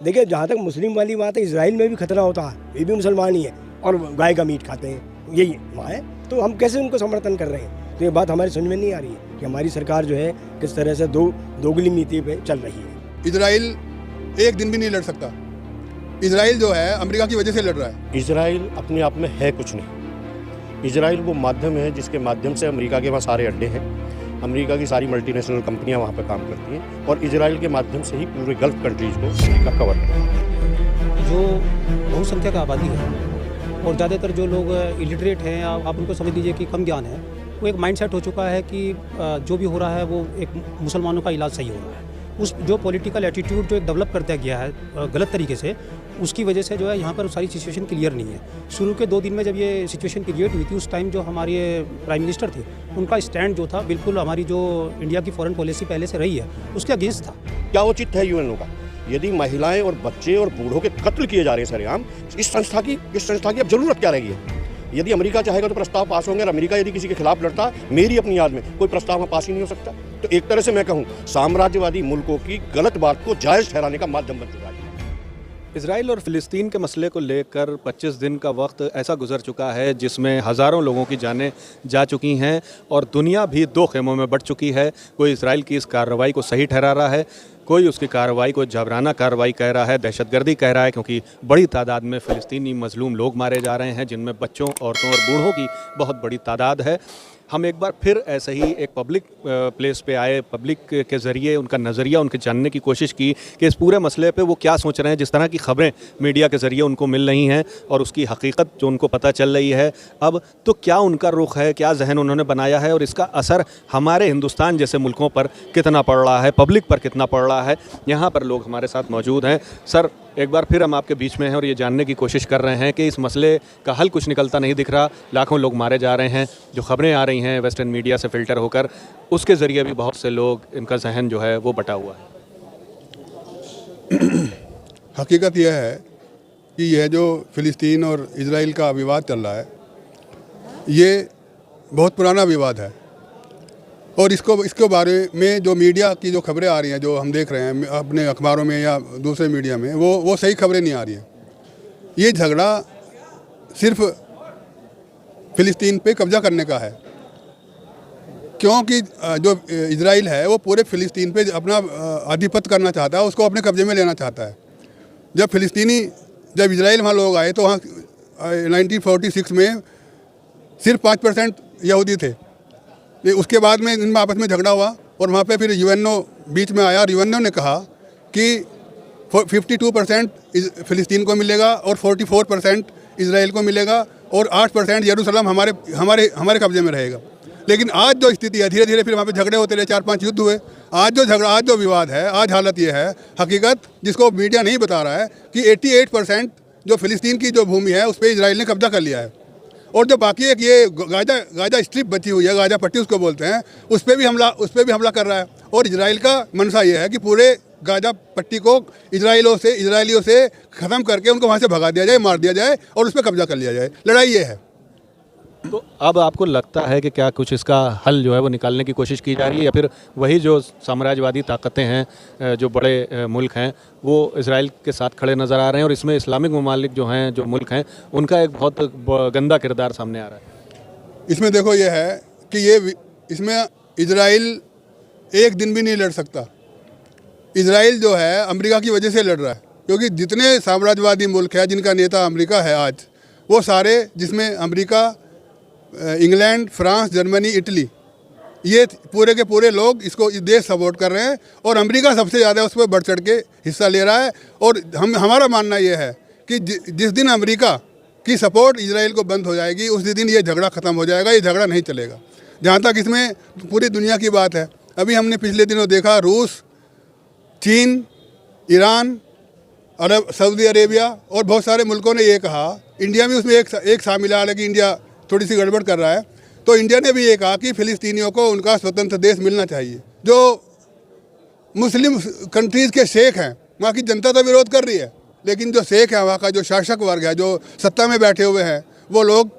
देखिए जहाँ तक मुस्लिम वाली बात है, इसराइल में भी खतरा होता है, ये भी मुसलमान ही है और गाय का मीट खाते हैं, यही वहाँ है। तो हम कैसे उनको समर्थन कर रहे हैं? तो ये बात हमारी समझ में नहीं आ रही है कि हमारी सरकार जो है किस तरह से दोगली नीति पे चल रही है। इजराइल एक दिन भी नहीं लड़ सकता। इजराइल जो है अमेरिका की वजह से लड़ रहा है। इजराइल अपने आप में है कुछ नहीं। इजराइल वो माध्यम है जिसके माध्यम से अमेरिका के वहाँ सारे अड्डे हैं, अमेरिका की सारी मल्टीनेशनल कंपनियां वहाँ पर काम करती हैं और इजराइल के माध्यम से ही पूरे गल्फ कंट्रीज को अमेरिका कवर करता है। जो बहुसंख्यक आबादी है और ज़्यादातर जो लोग इलिटरेट हैं, आप उनको समझ लीजिए कि कम ज्ञान है, वो एक माइंडसेट हो चुका है कि जो भी हो रहा है वो एक मुसलमानों का इलाज सही हो रहा है। उस जो पॉलिटिकल एटीट्यूड जो डेवलप करता गया है गलत तरीके से, उसकी वजह से जो है यहाँ पर सारी सिचुएशन क्लियर नहीं है। शुरू के 2 दिन में जब ये सिचुएशन क्रिएट हुई थी, उस टाइम जो हमारे प्राइम मिनिस्टर थे, उनका स्टैंड जो था बिल्कुल हमारी जो इंडिया की फॉरेन पॉलिसी पहले से रही है उसके अगेंस्ट था। क्या उचित है यूएनओ का? यदि महिलाएं और बच्चे और बूढ़ों के कत्ल किए जा रहे हैं सरेआम, इस संस्था की अब जरूरत क्या रहेगी? यदि अमेरिका चाहेगा तो प्रस्ताव पास होंगे और अमेरिका यदि किसी के खिलाफ लड़ता, मेरी अपनी याद में कोई प्रस्ताव में पास ही नहीं हो सकता। तो एक तरह से मैं कहूँ साम्राज्यवादी मुल्कों की गलत बात को जायज़ ठहराने का माध्यम बन चुका है। इजराइल और फ़िलिस्तीन के मसले को लेकर 25 दिन का वक्त ऐसा गुजर चुका है जिसमें हज़ारों लोगों की जानें जा चुकी हैं और दुनिया भी 2 खेमों में बंट चुकी है। कोई इजराइल की इस कार्रवाई को सही ठहरा रहा है, कोई उसकी कार्रवाई को जबराना कार्रवाई कह रहा है, दहशतगर्दी कह रहा है, क्योंकि बड़ी तादाद में फ़िलिस्तीनी मज़लूम लोग मारे जा रहे हैं, जिनमें बच्चों, औरतों और बूढ़ों की बहुत बड़ी तादाद है। हम एक बार फिर ऐसे ही एक पब्लिक प्लेस पे आए, पब्लिक के ज़रिए उनका नज़रिया उनके जानने की कोशिश की कि इस पूरे मसले पे वो क्या सोच रहे हैं। जिस तरह की ख़बरें मीडिया के ज़रिए उनको मिल रही हैं और उसकी हकीकत जो उनको पता चल रही है अब, तो क्या उनका रुख है, क्या जहन उन्होंने बनाया है और इसका असर हमारे हिंदुस्तान जैसे मुल्कों पर कितना पड़ रहा है, पब्लिक पर कितना पड़ रहा है। यहाँ पर लोग हमारे साथ मौजूद हैं। सर, एक बार फिर हम आपके बीच में हैं और ये जानने की कोशिश कर रहे हैं कि इस मसले का हल कुछ निकलता नहीं दिख रहा। लाखों लोग मारे जा रहे हैं, जो ख़बरें आ रही हैं वेस्टर्न मीडिया से फ़िल्टर होकर, उसके ज़रिए भी बहुत से लोग, इनका जहन जो है वो बटा हुआ है। हकीकत यह है कि यह जो फ़िलिस्तीन और इजराइल का विवाद चल रहा है, ये बहुत पुराना विवाद है और इसके बारे में जो मीडिया की जो खबरें आ रही हैं, जो हम देख रहे हैं अपने अखबारों में या दूसरे मीडिया में, वो सही खबरें नहीं आ रही हैं। ये झगड़ा सिर्फ फ़िलिस्तीन पे कब्ज़ा करने का है, क्योंकि जो इजराइल है वो पूरे फ़िलिस्तीन पे अपना आधिपत्य करना चाहता है, उसको अपने कब्ज़े में लेना चाहता है। जब इजराइल वहाँ लोग आए तो वहाँ 1946 में सिर्फ 5% यहूदी थे। उसके बाद में इनमें आपस में झगड़ा हुआ और वहाँ पे फिर यूएनओ बीच में आया और यूएनओ ने कहा कि 52% फ़िलिस्तीन को मिलेगा और 44% इजराइल को मिलेगा और 8% यरूशलेम हमारे कब्जे में रहेगा। लेकिन आज जो स्थिति है, धीरे धीरे फिर वहाँ पे झगड़े होते रहे, 4-5 युद्ध हुए। आज जो विवाद है, आज हालत ये है, हकीकत जिसको मीडिया नहीं बता रहा है कि 88% जो फ़िलिस्तीन की जो भूमि है उस पर इजराइल ने कब्जा कर लिया है और जो बाकी एक ये गाजा स्ट्रिप बची हुई है, गाजा पट्टी उसको बोलते हैं, उस पर भी हमला कर रहा है। और इजराइल का मनसा ये है कि पूरे गाजा पट्टी को इजरायलियों से ख़त्म करके उनको वहाँ से भगा दिया जाए, मार दिया जाए और उस पर कब्जा कर लिया जाए। लड़ाई ये है। तो अब आपको लगता है कि क्या कुछ इसका हल जो है वो निकालने की कोशिश की जा रही है, या फिर वही जो साम्राज्यवादी ताकतें हैं, जो बड़े मुल्क हैं, वो इसराइल के साथ खड़े नज़र आ रहे हैं और इसमें इस्लामिक ममालिक जो हैं, जो मुल्क हैं, उनका एक बहुत गंदा किरदार सामने आ रहा है? इसमें देखो ये है कि इसमें इजराइल एक दिन भी नहीं लड़ सकता। इजराइल जो है अमेरिका की वजह से लड़ रहा है, क्योंकि जितने साम्राज्यवादी मुल्क हैं जिनका नेता अमेरिका है आज, वो सारे, जिसमें America, England, France, Germany, Italy, ये पूरे के पूरे लोग इसको देश सपोर्ट कर रहे हैं और अमेरिका सबसे ज़्यादा उस पर बढ़ चढ़ के हिस्सा ले रहा है। और हमारा मानना ये है कि जिस दिन अमेरिका की सपोर्ट इजराइल को बंद हो जाएगी, उस दिन ये झगड़ा ख़त्म हो जाएगा, ये झगड़ा नहीं चलेगा। जहाँ तक इसमें पूरी दुनिया की बात है, अभी हमने पिछले दिनों देखा रूस, चीन, ईरान, सऊदी अरेबिया और बहुत सारे मुल्कों ने ये कहा, इंडिया में उसमें एक शामिल है, हालांकि इंडिया थोड़ी सी गड़बड़ कर रहा है, तो इंडिया ने भी ये कहा कि फ़िलिस्तीनियों को उनका स्वतंत्र देश मिलना चाहिए। जो मुस्लिम कंट्रीज़ के शेख हैं, वहाँ की जनता तो विरोध कर रही है, लेकिन जो शेख है, वहाँ का जो शासक वर्ग है, जो सत्ता में बैठे हुए हैं, वो लोग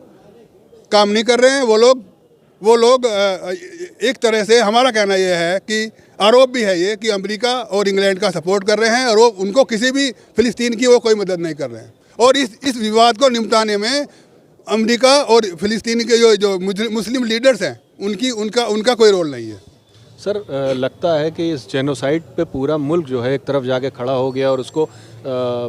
काम नहीं कर रहे हैं। वो लोग वो लोग एक तरह से हमारा कहना ये है कि आरोप भी है ये कि अमेरिका और इंग्लैंड का सपोर्ट कर रहे हैं और वो उनको किसी भी फिलिस्तीन की वो कोई मदद नहीं कर रहे हैं। और इस विवाद को निपटाने में अमेरिका और फिलिस्तीन के जो मुस्लिम लीडर्स हैं उनका कोई रोल नहीं है। सर लगता है कि इस जेनोसाइड पे पूरा मुल्क जो है एक तरफ जाके खड़ा हो गया और उसको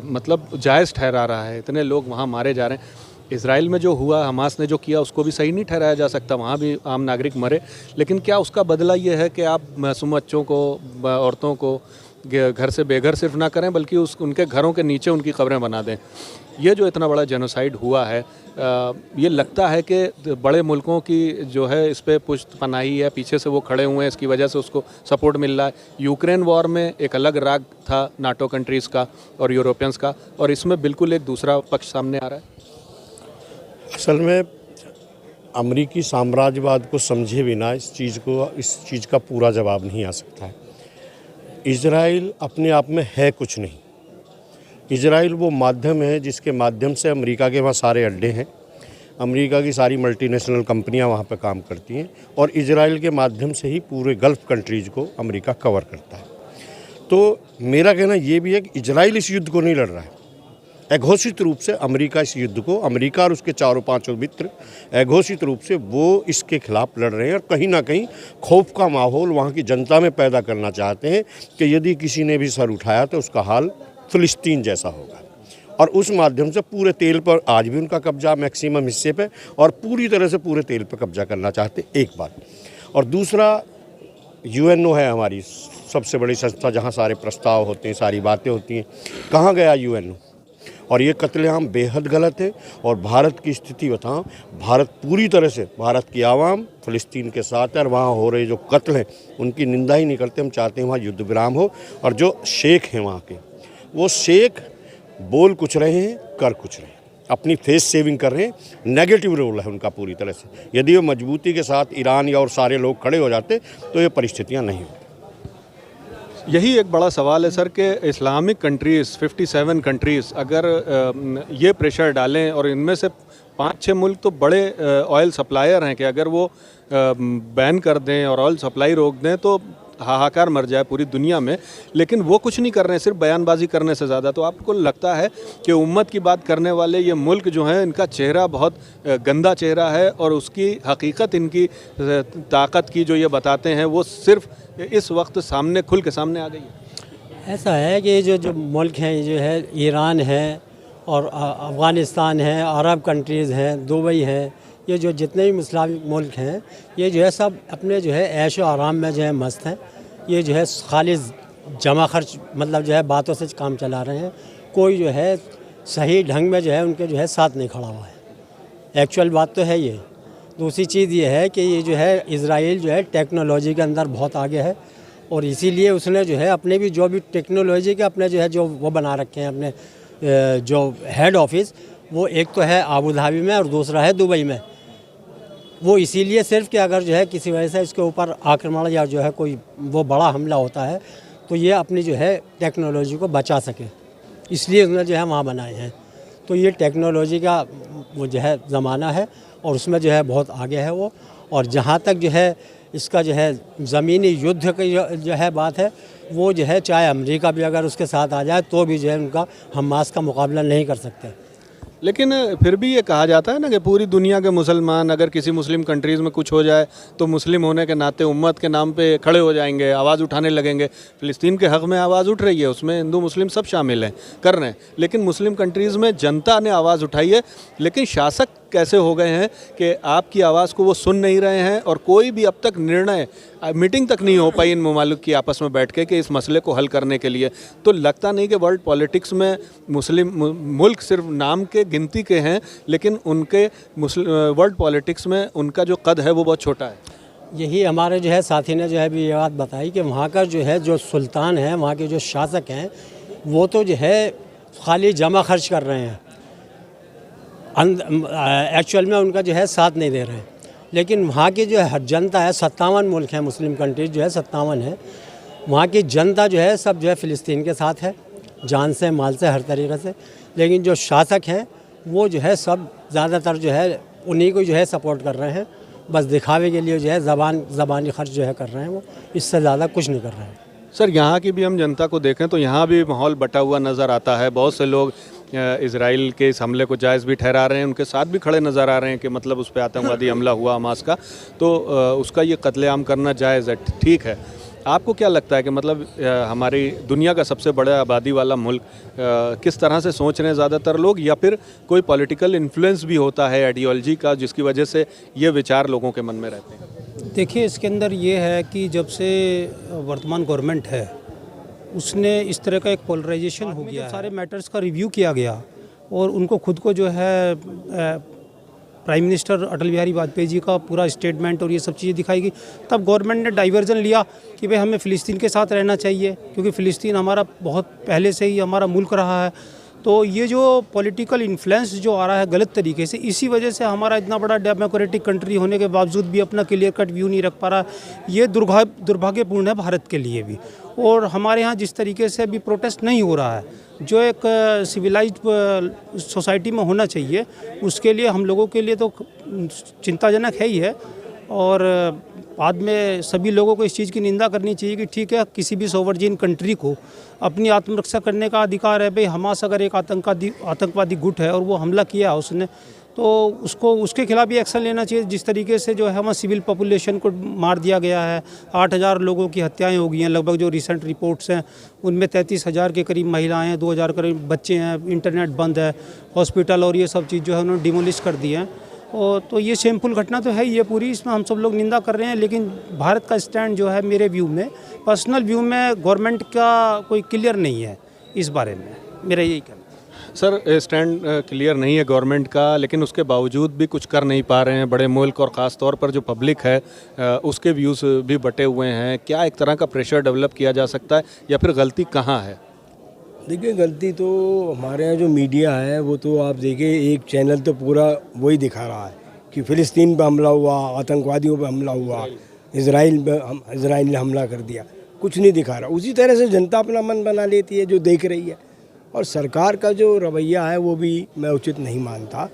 मतलब जायज़ ठहरा रहा है। इतने लोग वहाँ मारे जा रहे हैं। इजराइल में जो हुआ, हमास ने जो किया, उसको भी सही नहीं ठहराया जा सकता। वहाँ भी आम नागरिक मरे, लेकिन क्या उसका बदला ये है कि आप मासूम बच्चों को, औरतों को घर से बेघर सिर्फ ना करें बल्कि उनके घरों के नीचे उनकी कब्रें बना दें। ये जो इतना बड़ा जेनोसाइड हुआ है, ये लगता है कि बड़े मुल्कों की जो है इस पर पुष्ट पनाही है, पीछे से वो खड़े हुए हैं, इसकी वजह से उसको सपोर्ट मिल रहा है। यूक्रेन वॉर में एक अलग राग था नाटो कंट्रीज़ का और यूरोपियंस का, और इसमें बिल्कुल एक दूसरा पक्ष सामने आ रहा है। असल में अमरीकी साम्राज्यवाद को समझे बिना इस चीज़ का पूरा जवाब नहीं आ सकता है। इजराइल अपने आप में है कुछ नहीं। इजराइल वो माध्यम है जिसके माध्यम से अमेरिका के वहाँ सारे अड्डे हैं, अमेरिका की सारी मल्टीनेशनल कंपनियां वहाँ पे काम करती हैं, और इजराइल के माध्यम से ही पूरे गल्फ़ कंट्रीज़ को अमेरिका कवर करता है। तो मेरा कहना ये भी है कि इजराइल इस युद्ध को नहीं लड़ रहा है, अघोषित रूप से अमेरिका इस युद्ध को, अमेरिका और उसके चारों पांचों मित्र अघोषित रूप से वो इसके खिलाफ लड़ रहे हैं और कहीं ना कहीं खौफ का माहौल वहाँ की जनता में पैदा करना चाहते हैं कि यदि किसी ने भी सर उठाया तो उसका हाल फ़िलिस्तीन जैसा होगा। और उस माध्यम से पूरे तेल पर आज भी उनका कब्जा मैक्सिमम हिस्से पे, और पूरी तरह से पूरे तेल पर कब्जा करना चाहते, एक बात। और दूसरा, यूएनओ है हमारी सबसे बड़ी संस्था जहाँ सारे प्रस्ताव होते हैं, सारी बातें होती हैं। कहाँ गया यूएनओ? और ये कत्लेआम बेहद गलत है। और भारत की स्थिति बताऊं, भारत पूरी तरह से, भारत की आवाम फ़िलिस्तीन के साथ है और वहाँ हो रहे जो कत्ल हैं उनकी निंदा ही नहीं करते। हम चाहते हैं वहाँ युद्ध विराम हो, और जो शेख हैं वहाँ के, वो शेख बोल कुछ रहे हैं, कर कुछ रहे हैं, अपनी फेस सेविंग कर रहे हैं। नेगेटिव रोल है उनका पूरी तरह से। यदि वो मजबूती के साथ ईरान या और सारे लोग खड़े हो जाते तो ये परिस्थितियाँ नहीं होती। यही एक बड़ा सवाल है सर कि इस्लामिक कंट्रीज़ 57 कंट्रीज़ अगर ये प्रेशर डालें, और इनमें से 5-6 मुल्क तो बड़े ऑयल सप्लायर हैं कि अगर वो बैन कर दें और ऑयल सप्लाई रोक दें तो हाहाकार मर जाए पूरी दुनिया में, लेकिन वो कुछ नहीं कर रहे हैं, सिर्फ बयानबाजी करने से ज़्यादा। तो आपको लगता है कि उम्मत की बात करने वाले ये मुल्क जो हैं, इनका चेहरा बहुत गंदा चेहरा है, और उसकी हकीकत, इनकी ताकत की जो ये बताते हैं, वो सिर्फ इस वक्त सामने खुल के सामने आ गई है? ऐसा है कि जो मुल्क हैं, जो है ईरान है और अफ़गानिस्तान है, अरब कंट्रीज़ हैं, दुबई है, ये जो जितने भी इस्लामिक मुल्क हैं, ये जो है सब अपने जो है ऐश व आराम में जो है मस्त हैं। ये जो है खाली जमा खर्च, मतलब जो है बातों से काम चला रहे हैं। कोई जो है सही ढंग में जो है उनके जो है साथ नहीं खड़ा हुआ है। एक्चुअल बात तो है ये। दूसरी चीज़ ये है कि ये जो है इजराइल जो है टेक्नोलॉजी के अंदर बहुत आगे है, और इसीलिए उसने जो है अपने भी जो भी टेक्नोलॉजी के अपने जो है जो वो बना रखे हैं अपने जो हेड ऑफिस, वो एक तो है आबू धाबी में और दूसरा है दुबई में। वो इसीलिए सिर्फ कि अगर जो है किसी वजह से इसके ऊपर आक्रमण या जो है कोई वो बड़ा हमला होता है तो ये अपनी जो है टेक्नोलॉजी को बचा सके, इसलिए उसने जो है वहाँ बनाए हैं। तो ये टेक्नोलॉजी का वो जो है ज़माना है, और उसमें जो है बहुत आगे है वो। और जहाँ तक जो है इसका जो है ज़मीनी युद्ध की जो है बात है, वो जो है चाहे अमेरिका भी अगर उसके साथ आ जाए तो भी जो है उनका हमास का मुकाबला नहीं कर सकते। लेकिन फिर भी ये कहा जाता है ना कि पूरी दुनिया के मुसलमान, अगर किसी मुस्लिम कंट्रीज़ में कुछ हो जाए तो मुस्लिम होने के नाते उम्मत के नाम पे खड़े हो जाएंगे, आवाज़ उठाने लगेंगे। फ़िलिस्तीन के हक़ में आवाज़ उठ रही है, उसमें हिंदू मुस्लिम सब शामिल हैं, कर रहे हैं। लेकिन मुस्लिम कंट्रीज़ में जनता ने आवाज़ उठाई है, लेकिन शासक कैसे हो गए हैं कि आपकी आवाज़ को वो सुन नहीं रहे हैं, और कोई भी अब तक निर्णय, मीटिंग तक नहीं हो पाई इन ममालिक की आपस में बैठ के कि इस मसले को हल करने के लिए। तो लगता नहीं कि वर्ल्ड पॉलिटिक्स में मुस्लिम मुल्क सिर्फ नाम के गिनती के हैं, लेकिन उनके वर्ल्ड पॉलिटिक्स में उनका जो कद है वो बहुत छोटा है। यही हमारे जो है साथी ने जो है भी ये बात बताई कि वहाँ का जो है जो सुल्तान है, वहाँ के जो शासक हैं, वो तो जो है खाली जमा खर्च कर रहे हैं, एक्चुअल में उनका जो है साथ नहीं दे रहे हैं। लेकिन वहाँ की जो है जनता है, 57 मुल्क हैं मुस्लिम कंट्रीज जो है 57 है, वहाँ की जनता जो है सब जो है फ़िलिस्तीन के साथ है, जान से माल से हर तरीक़े से। लेकिन जो शासक हैं वो जो है सब ज़्यादातर जो है उन्हीं को जो है सपोर्ट कर रहे हैं, बस दिखावे के लिए जो है ज़बानी खर्च जो है कर रहे हैं, वो इससे ज़्यादा कुछ नहीं कर रहे हैं। सर यहाँ की भी हम जनता को देखें तो यहाँ भी माहौल बटा हुआ नज़र आता है। बहुत से लोग इजराइल के इस हमले को जायज़ भी ठहरा रहे हैं, उनके साथ भी खड़े नज़र आ रहे हैं कि मतलब उस पर आतंकवादी हमला हुआ हमास का, तो उसका ये कत्लेआम करना जायज़ है, ठीक है। आपको क्या लगता है कि मतलब हमारी दुनिया का सबसे बड़ा आबादी वाला मुल्क किस तरह से सोच रहे हैं ज़्यादातर लोग, या फिर कोई पॉलिटिकल इन्फ्लुएंस भी होता है आइडियोलॉजी का जिसकी वजह से ये विचार लोगों के मन में रहते हैं? देखिए, इसके अंदर ये है कि जब से वर्तमान गवर्नमेंट है उसने इस तरह का एक पोलराइजेशन हो गया है। सारे मैटर्स का रिव्यू किया गया और उनको खुद को जो है प्राइम मिनिस्टर अटल बिहारी वाजपेयी जी का पूरा स्टेटमेंट और ये सब चीज़ें दिखाई गई, तब गवर्नमेंट ने डाइवर्जन लिया कि भाई हमें फ़िलिस्तीन के साथ रहना चाहिए क्योंकि फ़िलिस्तीन हमारा बहुत पहले से ही हमारा मुल्क रहा है। तो ये जो पॉलिटिकल इन्फ्लुएंस जो आ रहा है गलत तरीके से, इसी वजह से हमारा इतना बड़ा डेमोक्रेटिक कंट्री होने के बावजूद भी अपना क्लियर कट व्यू नहीं रख पा रहा। ये दुर्भाग्यपूर्ण है भारत के लिए भी। और हमारे यहाँ जिस तरीके से अभी प्रोटेस्ट नहीं हो रहा है, जो एक सिविलाइज्ड सोसाइटी में होना चाहिए, उसके लिए हम लोगों के लिए तो चिंताजनक है ही है। और बाद में सभी लोगों को इस चीज़ की निंदा करनी चाहिए कि ठीक है, किसी भी सोवरजीन कंट्री को अपनी आत्मरक्षा करने का अधिकार है। भाई हमास अगर एक आतंकवादी गुट है और वो हमला किया उसने, तो उसको उसके खिलाफ भी एक्शन लेना चाहिए। जिस तरीके से जो है वहाँ सिविल पॉपुलेशन को मार दिया गया है, 8,000 लोगों की हत्याएं हो गई हैं लगभग, जो रिसेंट रिपोर्ट्स हैं उनमें 33,000 के करीब महिलाएं हैं, 2,000 करीब बच्चे हैं, इंटरनेट बंद है, हॉस्पिटल और ये सब चीज़ जो है उन्होंने डिमोलिश कर दी है। और तो ये शेमफुल घटना तो है ये पूरी, इसमें हम सब लोग निंदा कर रहे हैं। लेकिन भारत का स्टैंड जो है मेरे व्यू में, पर्सनल व्यू में, गवर्नमेंट का कोई क्लियर नहीं है इस बारे में, मेरा यही कहना है। सर स्टैंड क्लियर नहीं है गवर्नमेंट का, लेकिन उसके बावजूद भी कुछ कर नहीं पा रहे हैं बड़े मुल्क, और ख़ास तौर पर जो पब्लिक है उसके व्यूज़ भी बटे हुए हैं। क्या एक तरह का प्रेशर डेवलप किया जा सकता है, या फिर गलती कहाँ है? देखिए, गलती तो हमारे यहाँ जो मीडिया है वो तो आप देखिए, एक चैनल तो पूरा वही दिखा रहा है कि फ़िलिस्तीन पे हमला हुआ, आतंकवादियों पे हमला हुआ, इजराइल ने हमला कर दिया, कुछ नहीं दिखा रहा। उसी तरह से जनता अपना मन बना लेती है जो देख रही है। और सरकार का जो रवैया है वो भी मैं उचित नहीं मानता।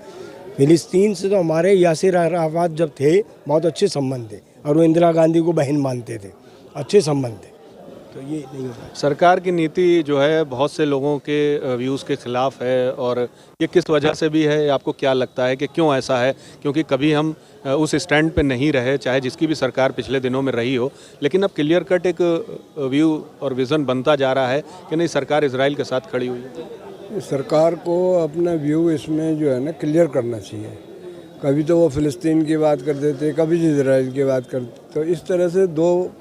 फ़िलिस्तीन से तो हमारे यासिर अराफात जब थे बहुत अच्छे संबंध थे, और वो इंदिरा गांधी को बहन मानते थे, अच्छे संबंध थे। तो ये नहीं होता। सरकार की नीति जो है बहुत से लोगों के व्यूज़ के ख़िलाफ़ है, और ये किस वजह से भी है? आपको क्या लगता है कि क्यों ऐसा है? क्योंकि कभी हम उस स्टैंड पे नहीं रहे, चाहे जिसकी भी सरकार पिछले दिनों में रही हो, लेकिन अब क्लियर कट एक व्यू और विज़न बनता जा रहा है कि नहीं, सरकार इजराइल के साथ खड़ी हुई है। सरकार को अपना व्यू इसमें जो है ना क्लियर करना चाहिए। कभी तो वो फ़िलिस्तीन की बात कर देते, कभी इजराइल की बात करते, तो इस तरह से दो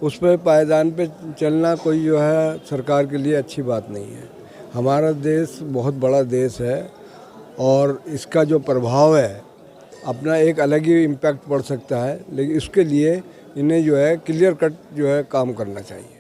उस पर पायदान पे चलना कोई जो है सरकार के लिए अच्छी बात नहीं है। हमारा देश बहुत बड़ा देश है और इसका जो प्रभाव है अपना एक अलग ही इम्पैक्ट पड़ सकता है, लेकिन इसके लिए इन्हें जो है क्लियर कट जो है काम करना चाहिए।